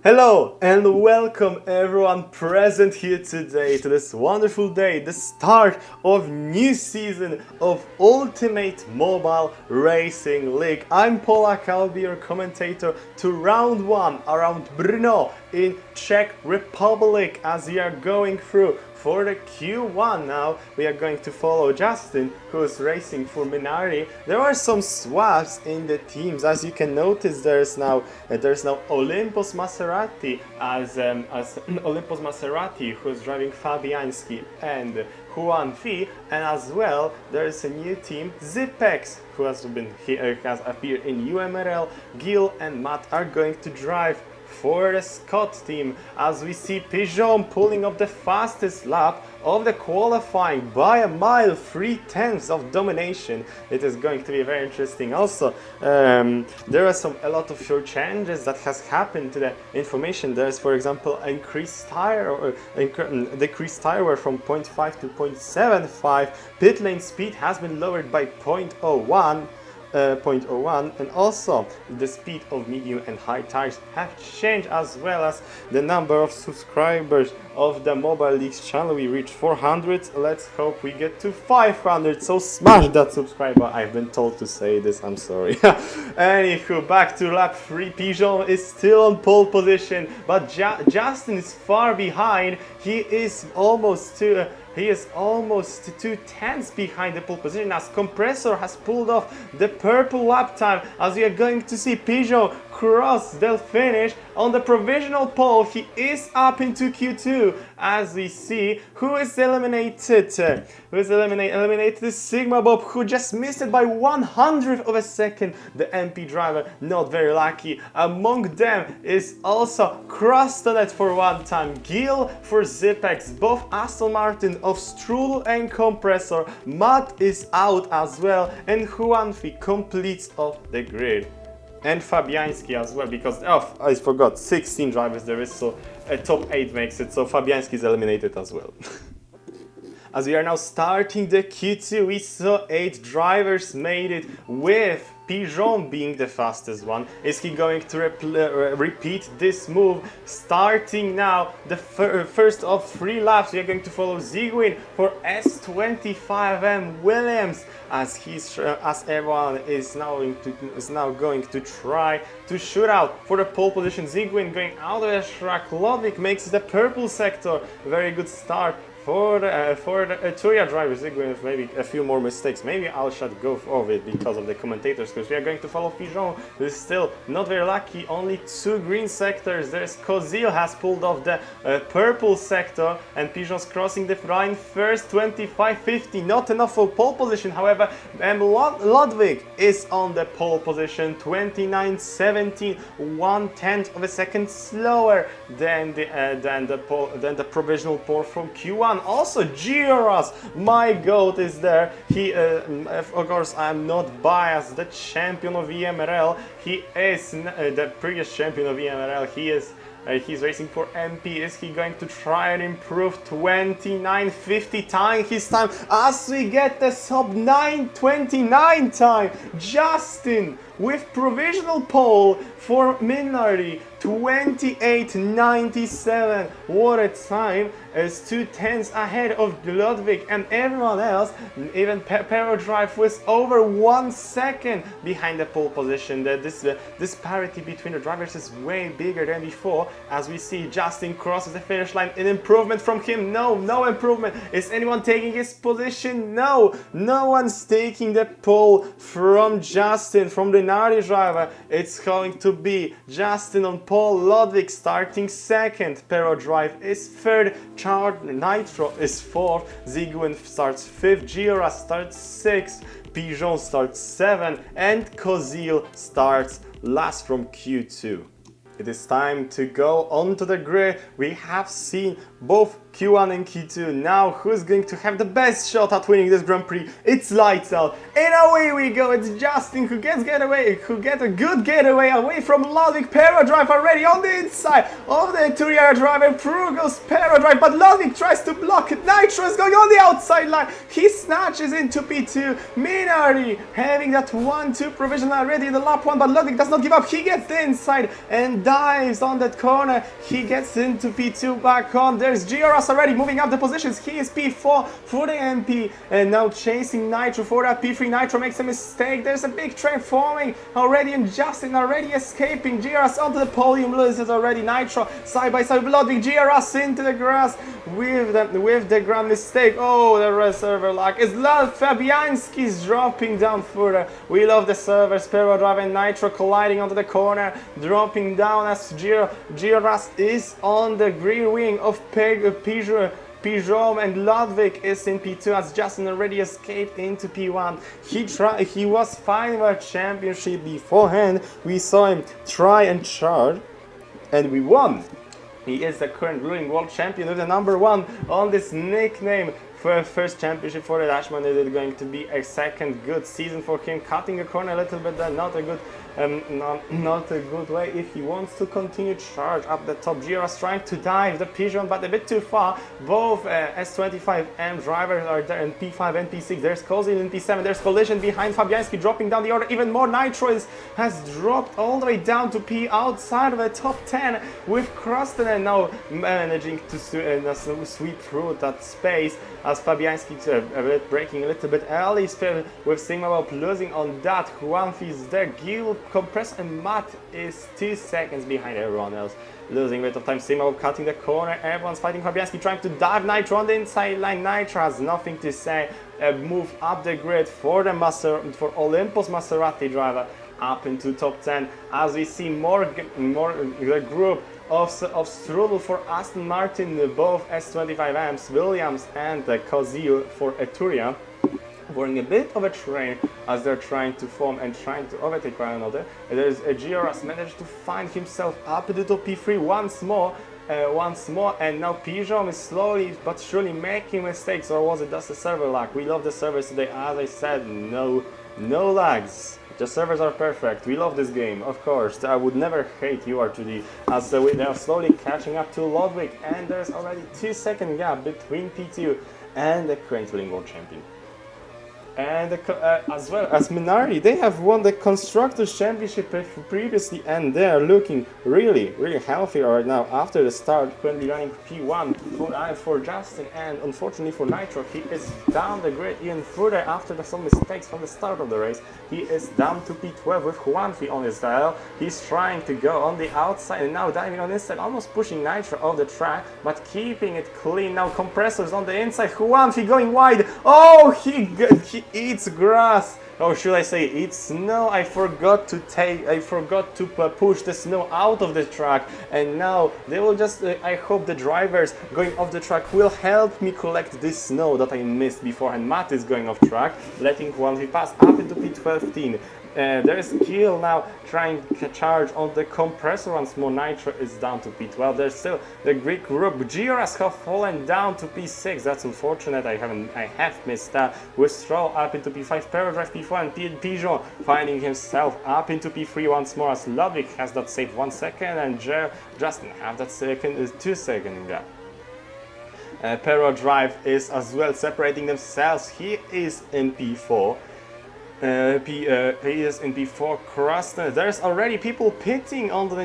Hello and welcome everyone present here today to this wonderful day, the start of new season of Ultimate Mobile Racing League. I'm Polak, I'll be your commentator to round one around Brno in Czech Republic as we are going through for the Q1 now. We are going to follow Justin, who's racing for Minardi. There are some swaps in the teams. As you can notice, there's now Olympus Maserati as Olympus Maserati, who's driving Fabiański and Juan V, and as well there is a new team, Zipex, who has appeared in UMRL. Gil and Matt are going to drive for the Scott team, as we see Pigeon pulling up the fastest lap of the qualifying by a mile, 3/10 of domination. It is going to be very interesting. Also, there are a lot of short changes that has happened to the information. There's, for example, decreased tire wear from 0.5 to 0.75. Pit lane speed has been lowered by 0.01. And also the speed of medium and high tires have changed, as well as the number of subscribers of the Mobile Leagues channel. We reached 400. Let's hope we get to 500, so smash that subscriber. I've been told to say this, I'm sorry. Anywho, back to lap 3. Pigeon is still on pole position, but Justin is far behind. He is almost 2/10 behind the pole position, as Compressor has pulled off the purple lap time, as we are going to see Pigeon cross the finish on the provisional pole. He is up into Q2, as we see who is eliminated. Eliminated is Sigma Bob, who just missed it by 100th of a second. The MP driver, not very lucky. Among them is also Crosstoned for one time, Gil for Zipex, both Aston Martin of Strudel and Compressor. Matt is out as well, and Juanfi completes off the grid. And Fabiański as well, because I forgot, 16 drivers there is, so a top 8 makes it, so Fabiański is eliminated as well. As we are now starting the Q2, we saw 8 drivers made it, with Pigeon being the fastest one. Is he going to repeat this move? Starting now, the first of 3 laps, we are going to follow Ziguin for S25M Williams, as everyone is now going to try to shoot out for the pole position. Ziguin going out of the track. Ludwig makes the purple sector. Very good start for the Turia driver. Ziguin with maybe a few more mistakes. Maybe I should go over it because of the commentators, because we are going to follow Pigeon, who is still not very lucky. Only 2 green sectors. There's Kozil has pulled off the purple sector, and Pigeon's crossing the line first, 25.50. Not enough for pole position, however. Ludwig is on the pole position, 29.17, 1/10 of a second slower than the provisional pole from Q1. Also, Gioras, my goat, is there. He, of course, I'm not biased. The champion of UMRL. He is the previous champion of UMRL. He's racing for MP. Is he going to try and improve? 29.50 time his time, as we get the sub 9.29 time. Justin with provisional pole for Minardi, 28.97. What a time! Is 2/10 ahead of Ludwig and everyone else. Even Pero Drive was over 1 second behind the pole position. This disparity between the drivers is way bigger than before. As we see, Justin crosses the finish line. An improvement from him? No improvement. Is anyone taking his position? No one's taking the pole from Justin, from the Nardi driver. It's going to be Justin on pole, Ludwig starting second, Pero Drive is third, Nitro is fourth, Ziguin starts fifth, Gira starts sixth, Pigeon starts seventh, and Kozil starts last from Q2. It is time to go onto the grid. We have seen both Q1 and Q2. Now who's going to have the best shot at winning this Grand Prix? It's lights out. And away we go. It's Justin who gets a good getaway away from Ludwig. Para drive already on the inside of the Etruria driver. Prix goes para drive, but Ludwig tries to block it. Nitro is going on the outside line. He snatches into P2. Minardi having that 1-2 provision already in the lap 1, but Ludwig does not give up. He gets the inside and dives on that corner. He gets into P2 back on. There's GRS already moving up the positions. He is P4 for the MP and now chasing Nitro for that P3. Nitro makes a mistake. There's a big train forming already and Justin already escaping. GRS onto the podium, loses already. Nitro side by side with Ludwig. GRS into the grass with the grand mistake. Oh, the reservoir lock is Fabianski's dropping down further. We love the servers. Pero drive and Nitro colliding onto the corner, dropping down as GRS is on the green wing of Peugeot and Ludwig is in P2 as Justin already escaped into P1. He was fighting for a championship beforehand. We saw him try and charge and we won. He is the current ruling world champion with the number 1 on this nickname. For first championship for the Dutchman, it is going to be a second good season for him. Cutting a corner a little bit, not a good way if he wants to continue charge up the top. GRS trying to dive the Pigeon, but a bit too far. Both S25M drivers are there in P5 and P6. There's Kozil in P7. There's collision behind Fabianski, dropping down the order even more. Nitro has dropped all the way down to P outside of the top 10 with Croston and now managing to sweep through that space. As Fabianski breaking a little bit early still with Sigma Bob losing on that. Juanfi is there, Gil, Compress and Matt is 2 seconds behind everyone else. Losing a bit of time, Sigma Bob cutting the corner, everyone's fighting Fabianski, trying to dive Nitro on the inside line. Nitro has nothing to say, move up the grid for Olympus Maserati driver up into top 10 as we see more the group of struggle for Aston Martin, both S25Ms, Williams and Kozil for Etruria, wearing a bit of a train as they're trying to form and trying to overtake one another. There's a GRS managed to find himself up into the P3 once more, and now Peugeot is slowly but surely making mistakes, or was it just a server lag? We love the servers today, as I said, no lags. The servers are perfect. We love this game, of course. I would never hate UR2D as they are slowly catching up to Ludwig, and there's already 2-second gap between P2 and the current world champion. And as well as Minardi, they have won the Constructors' Championship previously, and they are looking really healthy right now after the start. Currently running P1 for Justin, and unfortunately for Nitro, he is down the grid even further after some mistakes from the start of the race. He is down to P12 with Juanfi on his dial. He's trying to go on the outside and now diving on the inside, almost pushing Nitro off the track, but keeping it clean. Now Compressors on the inside, Juanfi going wide. Oh, he eats grass. Or should I say eats snow? I forgot to push the snow out of the track, and now they will just I hope the drivers going off the track will help me collect this snow that I missed before, and Matt is going off track, letting Juanfi pass up into P12. There is Kiel now trying to charge on the compressor once more. Nitro is down to P12. There's still the Greek group. GRS have fallen down to P6. That's unfortunate. I have missed that. With Stroll up into P5, Paradrive P4, and Peugeot finding himself up into P3 once more as Ludwig has that safe 1 second, and Justin have that 2 second gap. Paradrive is as well separating themselves. He is in P4. He is in P4 Croston. There's already people pitting on the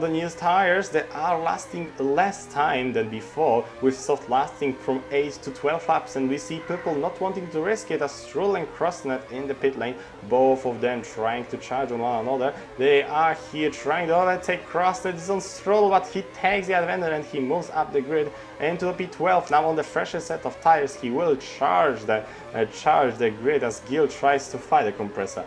new tires that are lasting less time than before, with soft lasting from 8 to 12 laps, and we see people not wanting to risk it as Stroll and Croston in the pit lane, both of them trying to charge on one another. They are here trying to overtake Croston. It's on Stroll, but he takes the advantage and he moves up the grid into the P12. Now on the freshest set of tires, he will charge the grid as Gil tries to fight the compressor.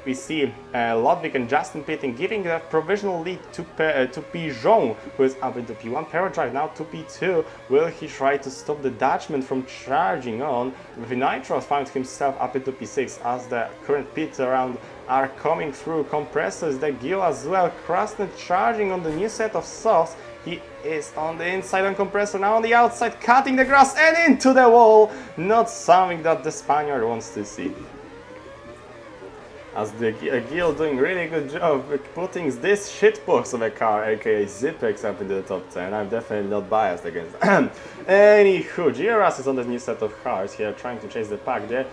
we see Ludwig and Justin pitting, giving a provisional lead to Pigeon, who is up into P1. Pero drive now to P2. Will he try to stop the Dutchman from charging on? Nitro found himself up into P6 as the current pit around are coming through. Compressors, the Gil as well. Krasnet charging on the new set of softs. He is on the inside on compressor, now on the outside, cutting the grass and into the wall. Not something that the Spaniard wants to see. As the Gil doing really good job putting this shitbox of a car, aka Zipex, up into the top 10. I'm definitely not biased against them. Anywho, GRS is on the new set of cars here, trying to chase the pack there.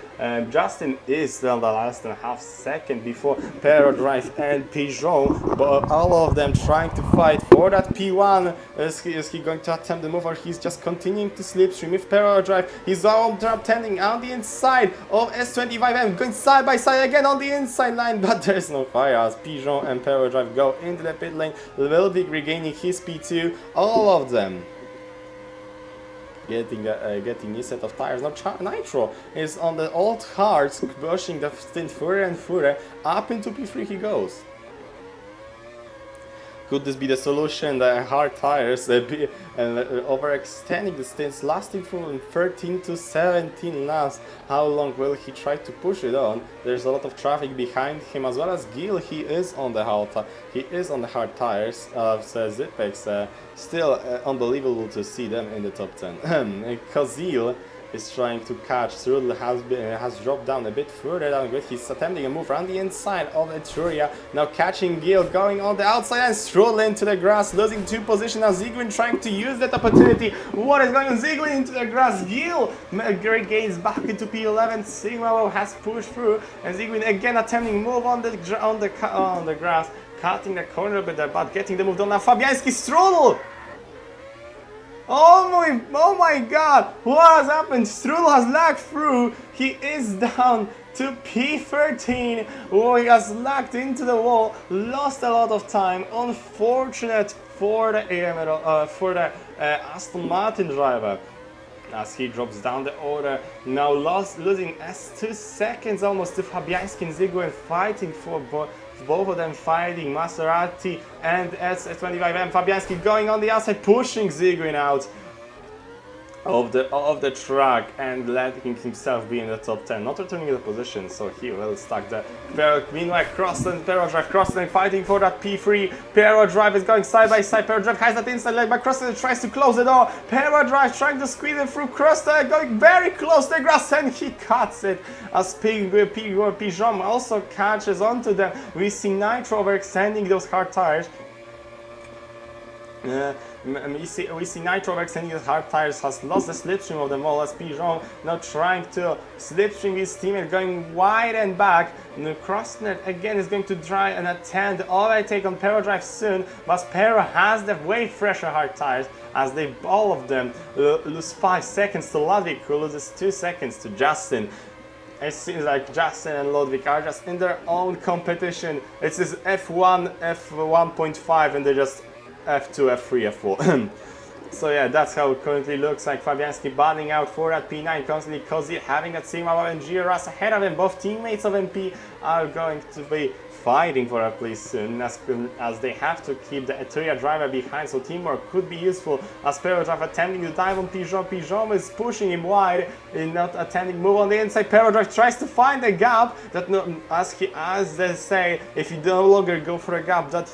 Justin is on the last and a half second before Pero Drive and Pigeon, but all of them trying to fight for that P1. Is he going to attempt the move, or he's just continuing to slipstream with Pero Drive? He's all drop tending on the inside of S25M, going side by side again on the inside line, but there's no fire as Pigeon and Pero Drive go into the pit lane. Ludwig regaining his P2, all of them getting new set of tires. Now Nitro is on the old hards, pushing the stint further and further. Up into P3 he goes. Could this be the solution? The hard tires overextending the stints, lasting from 13 to 17 laps. How long will he try to push it on? There's a lot of traffic behind him, as well as Gil. He is on the hard tires of Zipex. Still unbelievable to see them in the top 10. Kozil is trying to catch. Strudel has dropped down a bit further down. Good. He's attempting a move around the inside of Etruria. Now catching Gil, going on the outside and Strudel into the grass, losing 2 positions. Now Ziguin trying to use that opportunity. What is going on? Ziguin into the grass. Gil regains back into P11. Sigma has pushed through, and Ziguin again attempting move on the grass, cutting the corner a bit there, but getting the move done. Now Fabianski, Strudel. Oh my god, what has happened? Strudel has lagged through. He is down to P13. Oh, he has lagged into the wall, lost a lot of time. Unfortunate for the Aston Martin driver, as he drops down the order. Now losing S2 seconds almost to Fabianski and Ziguin, fighting for both of them, fighting Maserati and S25M. Fabianski going on the outside, pushing Ziguin out of the track and letting himself be in the top 10, not returning the position, so he will stack the meanwhile Pero Drive fighting for that P3. Pero Drive is going side by side. Pero Drive has that inside leg, but Crossland tries to close the door. Pero Drive trying to squeeze it through. Crossland going very close to the grass, and he cuts it as Pigeon also catches onto them. We see Nitro overextending those hard tires. We see Nitro overextending his hard tires, has lost the slipstream of them all, as Pigeon now trying to slipstream his teammate, going wide and back. Crossnet again is going to try and attempt overtake on Pero Drive soon, but Pero has the way fresher hard tires, as they all of them lose 5 seconds to Ludwig, who loses 2 seconds to Justin. It seems like Justin and Ludwig are just in their own competition. It's this F1, F1.5, and they're just F2, F3, F4. So yeah, that's how it currently looks like. Fabianski batting out for that P9, constantly Kozi having that Sigma and GRS ahead of him. Both teammates of MP are going to be fighting for a place soon, as they have to keep the Etruria driver behind, so teamwork could be useful. As Pero Drive attempting to dive on Pigeon. Pigeon is pushing him wide, not attempting move on the inside. Pero Drive tries to find a gap that, as they say, if you no longer go for a gap that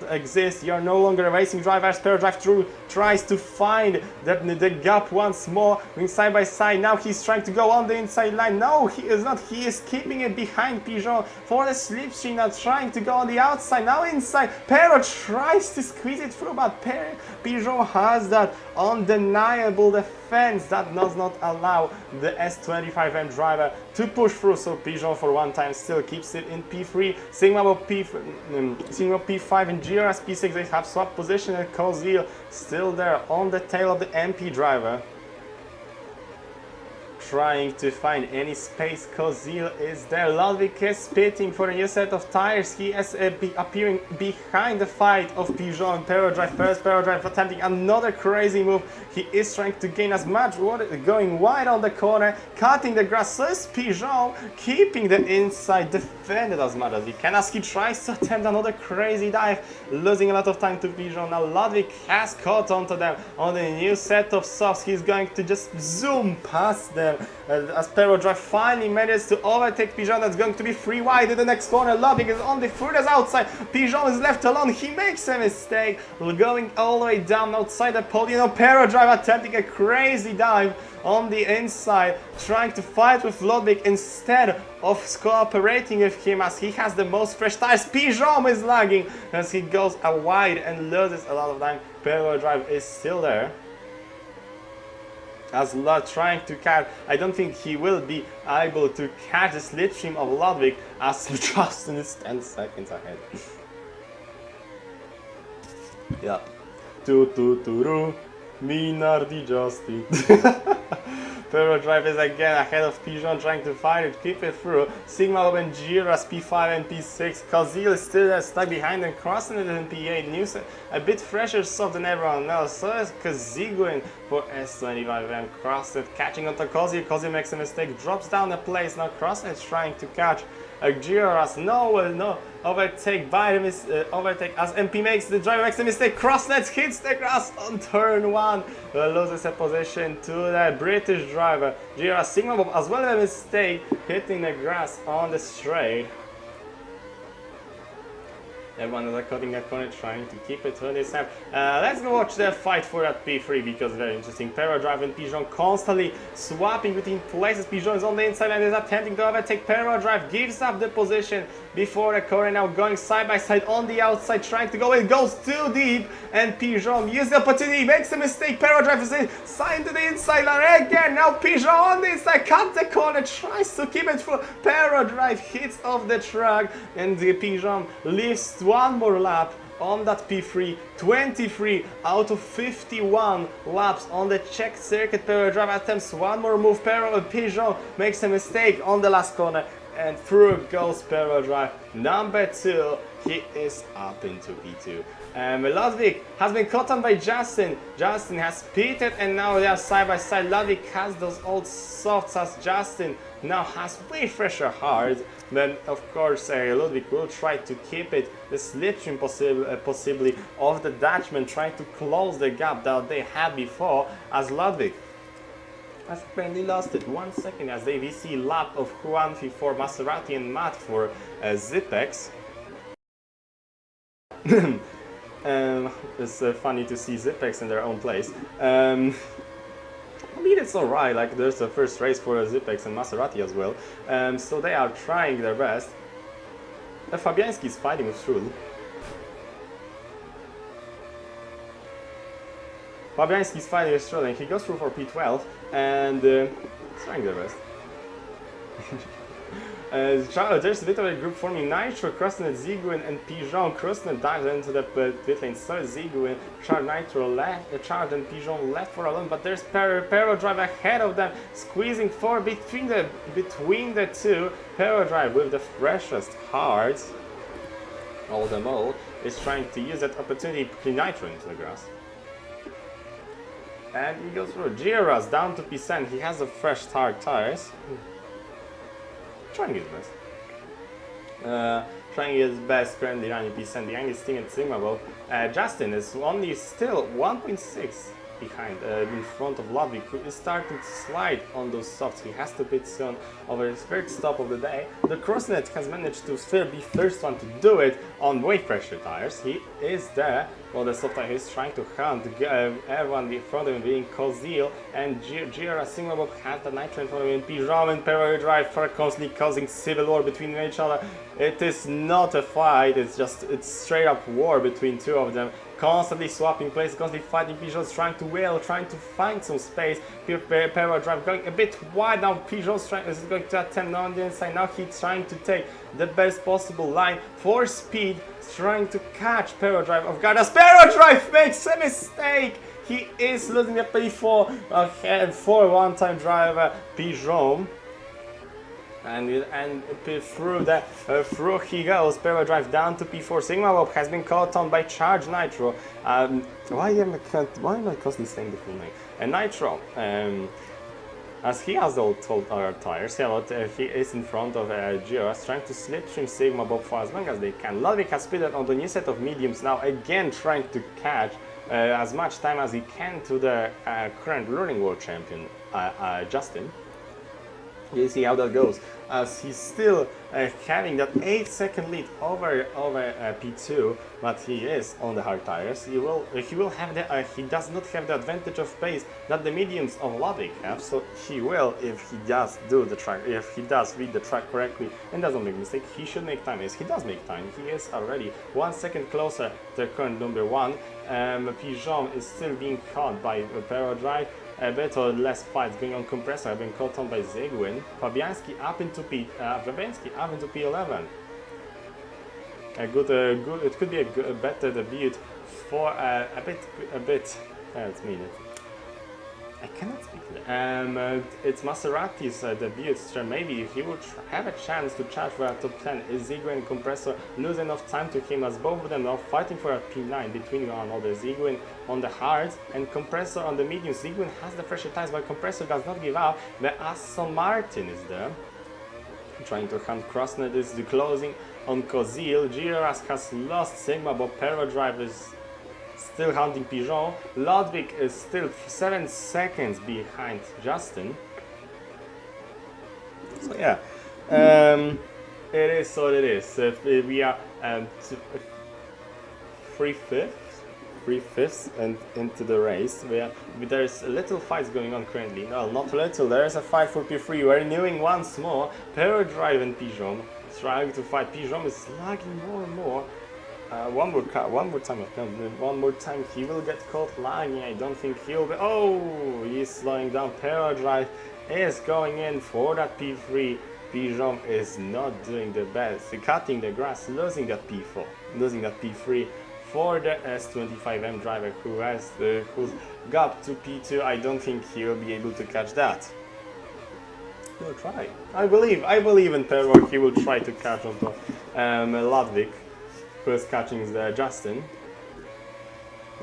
exists, you're no longer a racing driver. As Pero Drive tries to find the gap once more, going side by side. Now he's trying to go on the inside line. No, he is not. He is keeping it behind Pigeon for the slipstream. Now trying to go on the outside, now inside. Pero tries to squeeze it through, but Pigeon has that undeniable defense that does not allow the S25M driver to push through. So Pigeon for one time still keeps it in P3. Sigma P5 and GRS P6, they have swapped position, and Kozil still there on the tail of the MP driver, trying to find any space. Kozil is there. Ludwig is pitting for a new set of tires. He is appearing behind the fight of Pigeon and Pero Drive. First Pero Drive attempting another crazy move. He is trying to gain as much water, going wide on the corner, cutting the grass. So is Pigeon keeping the inside, defended as much as he can as he tries to attempt another crazy dive, losing a lot of time to Pigeon. Now Ludwig has caught onto them on the new set of softs. He's going to just zoom past them as Pero Drive finally manages to overtake Pigeon. That's going to be free wide in the next corner. Ludwig is on the furthest outside. Pigeon is left alone. He makes a mistake, going all the way down outside the podium. Now Pero Drive attempting a crazy dive on the inside, trying to fight with Ludwig instead of cooperating with him as he has the most fresh tires. Pigeon is lagging as he goes wide and loses a lot of time. Pero Drive is still there. As trying to catch, I don't think he will be able to catch the slipstream of Ludwig as Justin is 10 seconds ahead. Yeah. Minardi Justin. Pero Drive is again ahead of Pigeon, trying to fight it, keep it through. Sigma Lob and Giras P5 and P6. Kozil is still stuck behind and crossing it in P8. News a bit fresher soft than everyone else. So is Kaziguin for S25 and Crossnet catching onto Kozil. Kozil makes a mistake, drops down the place. Now Crossnet is trying to catch Giras. No overtake by him is overtake as MP makes the driver makes a mistake. Crossnet hits the grass on turn 1. Loses a position to the British driver. Giras Sigma Bob as well as a mistake, hitting the grass on the straight. Everyone is cutting a corner, trying to keep it to this time. Let's go watch the fight for that P3 because very interesting. Pero Drive and Pigeon constantly swapping between places. Pigeon is on the inside and is attempting to overtake. Pero Drive gives up the position before the corner, now going side by side on the outside, trying to go. It goes too deep and Pigeon uses the opportunity, makes a mistake. Pero Drive is inside to the inside line again. Now Pigeon on the inside, cuts the corner, tries to keep it through. Pero Drive hits off the track and the Pigeon leaves one more lap on that P3. 23 out of 51 laps on the Czech circuit. Pero Drive attempts one more move. Pigeon makes a mistake on the last corner and through goes Pero Drive. Number 2, he is up into P2. Ludwig has been caught on by Justin. Justin has pitted and now they are side by side. Ludwig has those old softs as Justin now has way fresher hards. Then of course Ludwig will try to keep it the slipstream possibly of the Dutchman, trying to close the gap that they had before as Ludwig has apparently lost it 1 second as the VC lap of Juan for Maserati and Matt for Zipex. It's funny to see Zipex in their own place. I mean, it's alright, like there's a first race for Zipex and Maserati as well. So they are trying their best. Fabianski is fighting with Strul. Fabianski is fighting with Strul and he goes through for P12 and trying their best. There's a bit of a group forming. Nitro, Crossnet, Ziguin and Pigeon. Crossnet dives into the pit lane. So is Ziguin, Charge Nitro left, Charge and Pigeon left for alone. But there's Pero Drive ahead of them, squeezing forward between the two. Pero Drive with the freshest hearts. All them all is trying to use that opportunity to put Nitro into the grass. And he goes through. Giras down to P7. He has the fresh tires. Trying his best. Trying his best currently running P7 behind his team at Sigma Bob. Justin is only still 1.6 behind in front of Ludwig, who is starting to slide on those softs. He has to pit soon over his third stop of the day. The Crossnet has managed to still be first one to do it on way fresher tires. He is there. Well, the soft tire is trying to hunt everyone in front of him, being Kozil and Gira Sigma Bob has the Nitro in front of him. Pigeon and Pero Drive for constantly causing civil war between each other. It is not a fight, it's straight up war between two of them. Constantly swapping places, constantly fighting. Pigeon's trying to wheel, trying to find some space. Pero Drive going a bit wide now. Pigeon's is going to attempt on the inside. Now he's trying to take the best possible line for speed, trying to catch Pero Drive off guard as Pero Drive makes a mistake. he is losing the P4 for one-time driver Pigeon. And through he goes. Power drive down to P4. Sigma Bob has been caught on by Charge Nitro. Why am I constantly saying the full name? Nitro. As he has all tires, he is in front of Giras, trying to slipstream Sigma Bob for as long as they can. Ludwig has speeded on the new set of mediums now, again trying to catch as much time as he can to the current running world champion, Justin. You see how that goes, as he's still having that 8-second lead over P2, but he is on the hard tires. He does not have the advantage of pace that the mediums of Ludwig have, so he will, if he does read the track correctly and doesn't make a mistake, he should make time. Yes, he does make time. He is already 1 second closer to current number 1. Pigeon is still being caught by Pero Drive. A bit or less fights going on compressor. I've been caught on by Zygwin. Fabianski up into P11. It could be a better debut for a bit. Let's mean it. I cannot speak. It's Maserati's debut. So maybe he would have a chance to charge for a top 10. Is Zygwin and Compressor lose enough time to him, as both of them are fighting for a P9 between one another? Zygwin on the hards and Compressor on the mediums. Zygwin has the fresher tires, but Compressor does not give up. The Aston Martin is there, trying to hunt Crossnet. Is the closing on Kozil. Giras has lost Sigma, but Pero Drive is still hunting Pigeon. Ludwig is still 7 seconds behind Justin. So yeah, it is what it is. We are 3/5 and into the race. There's little fights going on currently. No, not little. There is a fight for P3. We're renewing once more. Power Drive and Pigeon trying to fight. Pigeon is lagging more and more. One more time he will get caught lagging. I don't think he'll be. Oh, he's slowing down. Power Drive is going in for that P3. Pigeon is not doing the best. Cutting the grass, losing that P4, losing that P3 for the S25M driver who's got to P2. I don't think he will be able to catch that. He'll try. I believe in Perro. He will try to catch on Ludwig, who is catching Justin.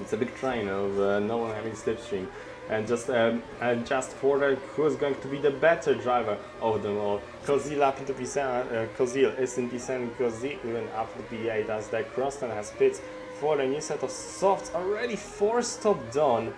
It's a big train of no one having slipstream, and just for who's going to be the better driver of them all. Kozil up into P7, Kozil is in P7, Kozil even up to P8 as the Crosston has pits for the new set of softs, already 4-stop done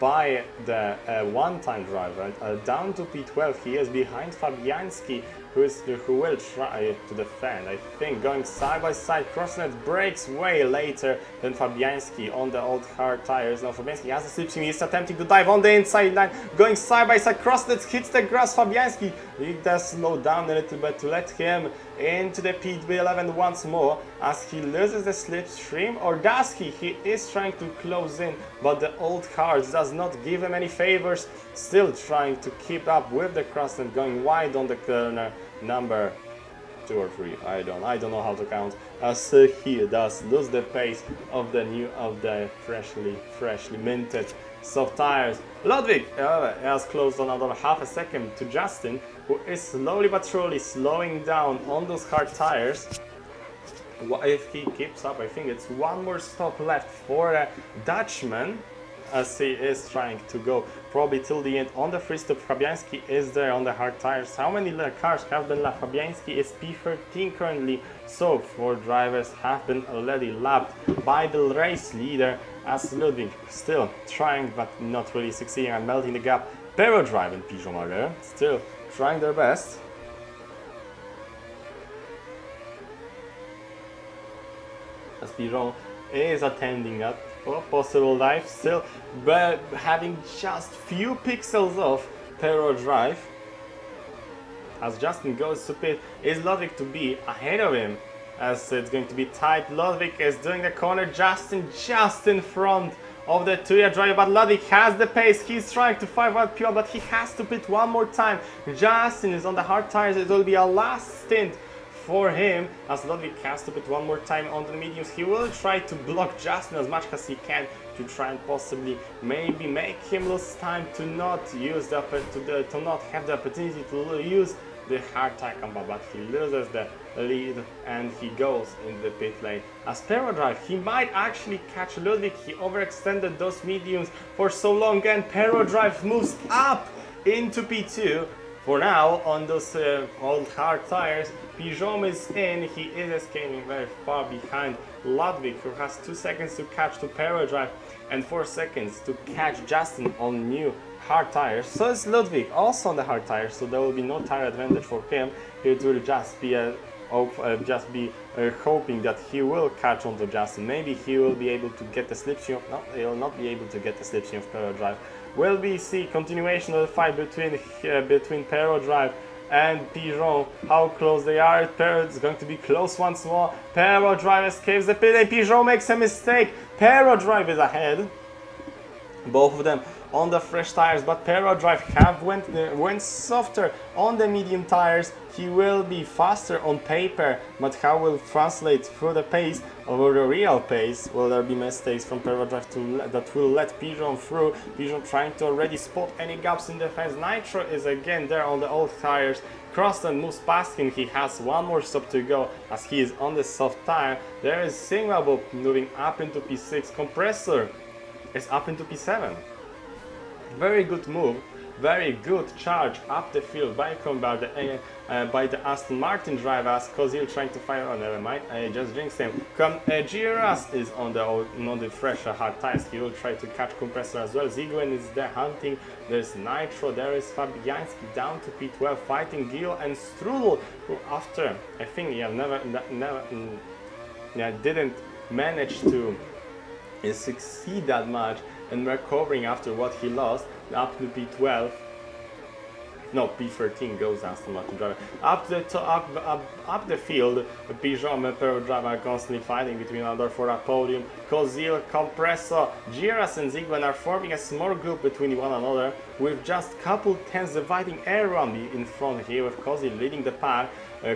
by the one-time driver. Down to P12, he is behind Fabianski, who will try to defend. I think going side by side, Crossnet breaks way later than Fabianski on the old hard tires. Now Fabianski has a slipstream, he's attempting to dive on the inside line, going side by side. Crossnet hits the grass. Fabianski, he does slow down a little bit to let him into the P11 once more, as he loses the slipstream, or does he? He is trying to close in, but the old cards does not give him any favors. Still trying to keep up with the Crossnet, going wide on the corner number 2 or 3. I don't know how to count, as he does lose the pace of the freshly minted soft tires. Ludwig has closed another half a second to Justin, who is slowly but surely slowing down on those hard tires. If he keeps up, I think it's one more stop left for a Dutchman, as he is trying to go probably till the end on the free stop. Fabianski is there on the hard tires. How many cars have been lapped? Fabianski is P13 currently, so 4 drivers have been already lapped by the race leader, as Ludwig still trying but not really succeeding and melting the gap. Pero Drive and Pigeon are there, still trying their best. As Pigeon is attending that possible dive, still but having just few pixels off Pero Drive. As Justin goes to pit, is Ludwig to be ahead of him, as it's going to be tight. Ludwig is doing the corner, Justin just in front of the 2-year driver, but Ludwig has the pace. He's trying to fight out pure, but he has to pit one more time. Justin is on the hard tires. It will be a last stint for him, as Ludwig has to put one more time on the mediums. He will try to block Justin as much as he can to try and possibly maybe make him lose time to not use to not have the opportunity to use the hard tire combo, but he loses the lead and he goes in the pit lane. As Pero Drive, he might actually catch Ludwig. He overextended those mediums for so long, and Pero Drive moves up into P2. For now, on those old hard tires, Pigeon is in. He is escaping very far behind Ludwig, who has 2 seconds to catch to Pero Drive and 4 seconds to catch Justin on new hard tires. So is Ludwig also on the hard tires, so there will be no tire advantage for him. It will just be hoping that he will catch onto Justin. Maybe he will be able to get the slipstream of, no, he will not be able to get the slipstream of Pero Drive. Will we see continuation of the fight between Pero Drive and Pigeon? How close they are? It's going to be close once more. Pero Drive escapes the pit and Pigeon makes a mistake. Pero Drive is ahead. Both of them on the fresh tires, but Pero Drive went softer on the medium tires. He will be faster on paper, but how will translate through the pace over the real pace? Will there be mistakes from Pero Drive that will let Pigeon through? Pigeon trying to already spot any gaps in defense. Nitro is again there on the old tires. Croston moves past him. He has one more stop to go as he is on the soft tire. There is Sigma moving up into P6. Compressor is up into P7. Very good move, very good charge up the field by the Aston Martin driver, as Kozil trying to fire. Oh, never mind, I just jinxed him. Giras is on the fresher hard tires. He will try to catch Compressor as well. Zygmunt is there hunting. There's Nitro. There is Fabianski down to P12 fighting Gil and Strudel, who after I think he didn't manage to succeed that much and recovering after what he lost, up to P12. No, P13 goes Aston Martin driver. Up the field, Pigeon and Pero Drive are constantly fighting between other for a podium. Kozil, Compressor, Giras and Zygmunt are forming a small group between one another, with just couple tenths dividing everyone in front here, with Kozil leading the pack.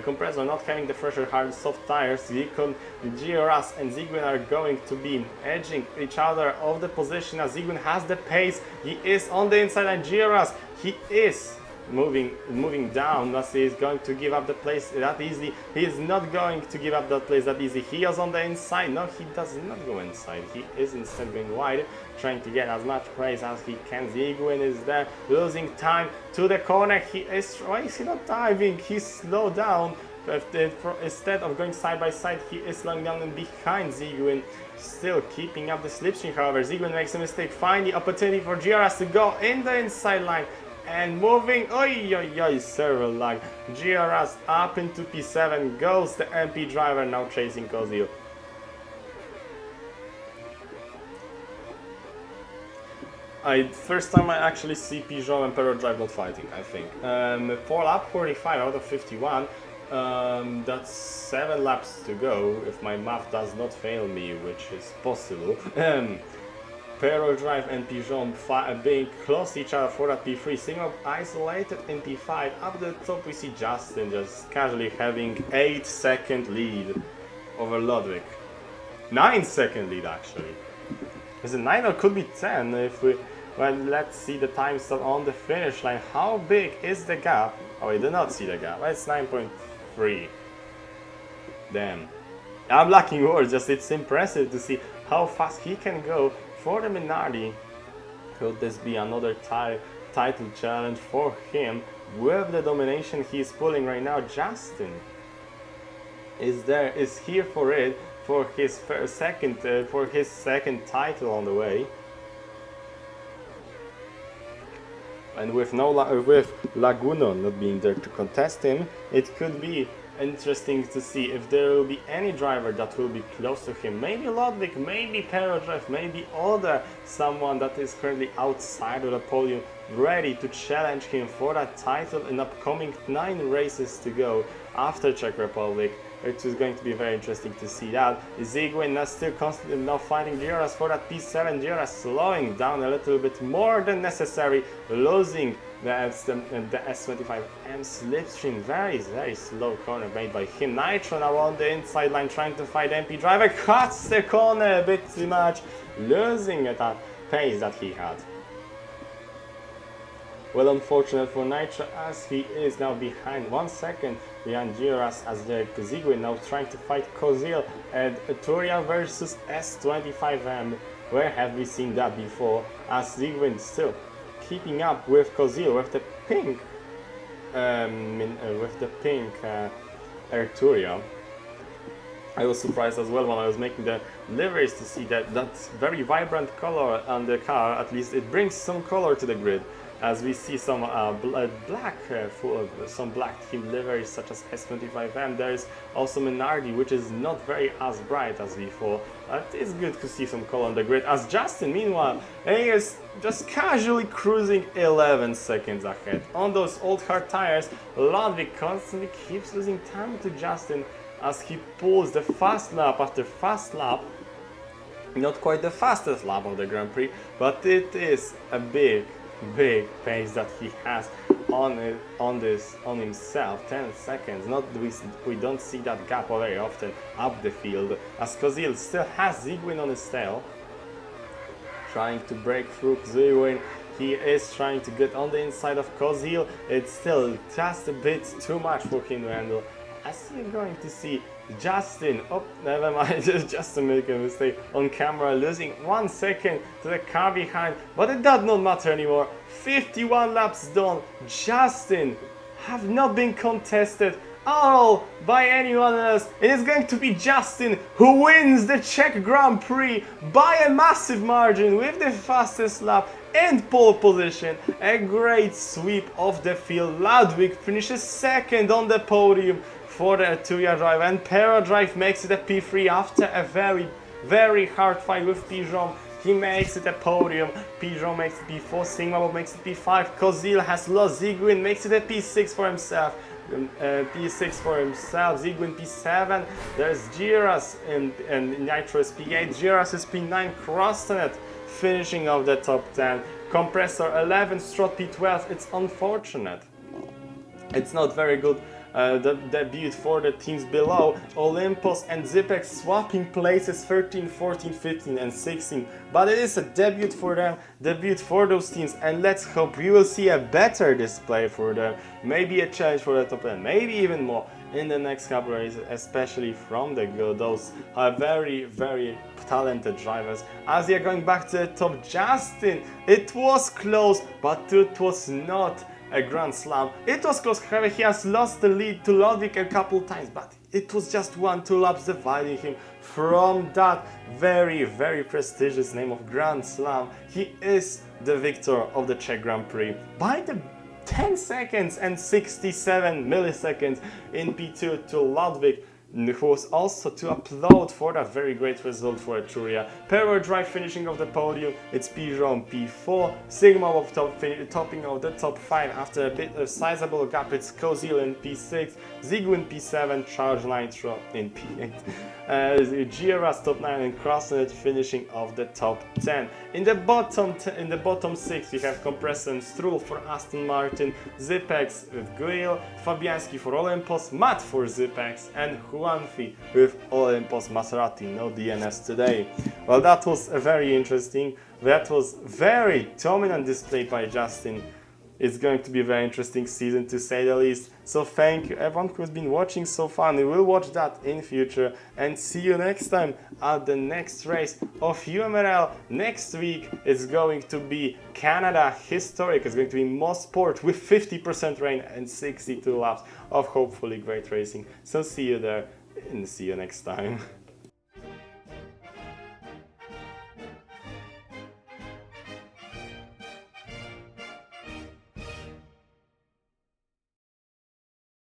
Compressor not having the fresher hard soft tires. Giras and Zygmunt are going to be edging each other of the position as Zygmunt has the pace. He is on the inside and Giras, he is moving down, as he is going to give up the place that easily. He is not going to give up that place that easy. He is on the inside. No, he does not go inside. He is instead going wide, trying to get as much praise as he can. Zygmunt is there, losing time to the corner. Why is he not diving? He slowed down. Instead of going side by side, he is slowing down and behind Zygmunt, still keeping up the slipstream. However, Zygmunt makes a mistake. Find the opportunity for Giras to go in the inside line. And moving, server lag. Giras up into P7, goes the MP driver, now chasing Kozil. First time I actually see Pigeon and Pero Drive not fighting, I think. For lap 45 out of 51, that's 7 laps to go, if my math does not fail me, which is possible. Pero Drive and Pigeon being close to each other for that P3. Sigma isolated in P5. Up the top we see Justin just casually having 8-second lead over Ludwig. 9-second lead actually. Is it 9 or could be 10 if we... Well, let's see the time stop on the finish line. How big is the gap? Oh, I did not see the gap. It's 9.3. Damn. I'm lacking words, just it's impressive to see how fast he can go. For the Minardi, could this be another title challenge for him with the domination he's pulling right now? Justin is here for it, for his second title on the way, and with Laguno not being there to contest him, it could be interesting to see if there will be any driver that will be close to him. Maybe Ludwig, maybe Pero Drive, maybe someone that is currently outside of the podium, ready to challenge him for that title in upcoming 9 races to go after Czech Republic. It is going to be very interesting to see that. Zygwin still constantly now fighting Giras for that P7. Giras slowing down a little bit more than necessary, losing the S25M slipstream. Very slow corner made by him. Nitro now on the inside line trying to fight MP driver, cuts the corner a bit too much, losing at that pace that he had. Well, unfortunate for Nitro as he is now behind 1 second behind Giras as the Zygwin now trying to fight Kozil and Turia versus S25M. Where have we seen that before? As Zygwin still keeping up with Kozil with the pink Arturia. I was surprised as well when I was making the liveries to see that very vibrant color on the car. At least it brings some color to the grid, as we see some some black team liveries such as S25M. There is also Minardi, which is not very as bright as before, but it's good to see some color on the grid. As Justin, meanwhile, he is just casually cruising 11 seconds ahead. On those old hard tires, Ludwig constantly keeps losing time to Justin as he pulls the fast lap after fast lap. Not quite the fastest lap of the Grand Prix, but it is a big pace that he has on himself. 10 seconds. We don't see that gap very often up the field, as Kozil still has Zygwin on his tail, trying to break through Zygwin. He is trying to get on the inside of Kozil. It's still just a bit too much for him to handle. As you're going to see Justin, oh never mind, just to make a mistake on camera, losing 1 second to the car behind, but it does not matter anymore. 51 laps done. Justin have not been contested at all by anyone else. It is going to be Justin who wins the Czech Grand Prix by a massive margin with the fastest lap and pole position. A great sweep of the field. Ludwig finishes second on the podium for the Arturia drive, and Pero drive makes it a P3 after a very hard fight with Pijon. He makes it a podium. Pijon makes it P4, Sigma Bob makes it P5, Kozil has lost, Zygwin makes it a P6 for himself. Zygwin P7, there's Giras and Nitro is P8, Giras is P9, Crossnet finishing off the top 10, Compressor 11, Strut P12. It's unfortunate. It's not very good the debut for the teams below. Olympus and Zipex swapping places 13, 14, 15 and 16, but it is a debut for them, debut for those teams, and let's hope we will see a better display for them, maybe a challenge for the top 10, maybe even more in the next couple of races, especially from those very talented drivers. As they are going back to the top, Justin, it was close, but it was not a Grand Slam. It was close, however, he has lost the lead to Ludwig a couple times, but it was just 1-2 laps dividing him from that very prestigious name of Grand Slam. He is the victor of the Czech Grand Prix by the 10 seconds and 67 milliseconds in P2 to Ludwig, who was also to applaud for that very great result for Arturia. Pero drive finishing off the podium, it's Pijon P4, Sigma of topping of the top 5 after a bit of sizable gap, it's Kozil in P6, Zygwin P7, Charge Nitro in P8. Giras top 9 and Crossnet finishing off the top 10. In the bottom 6 we have Compressor and Strull for Aston Martin, Zipex with Guil, Fabianski for Olympus, Matt for Zipex, and Juanfi with Olympus Maserati. No DNS today. Well, that was very interesting. That was very dominant display by Justin. It's going to be a very interesting season, to say the least. So thank you everyone who's been watching so far, and we will watch that in future. And see you next time at the next race of UMRL. Next week it's going to be Canada Historic. It's going to be most sport with 50% rain and 62 laps of hopefully great racing. So see you there and see you next time.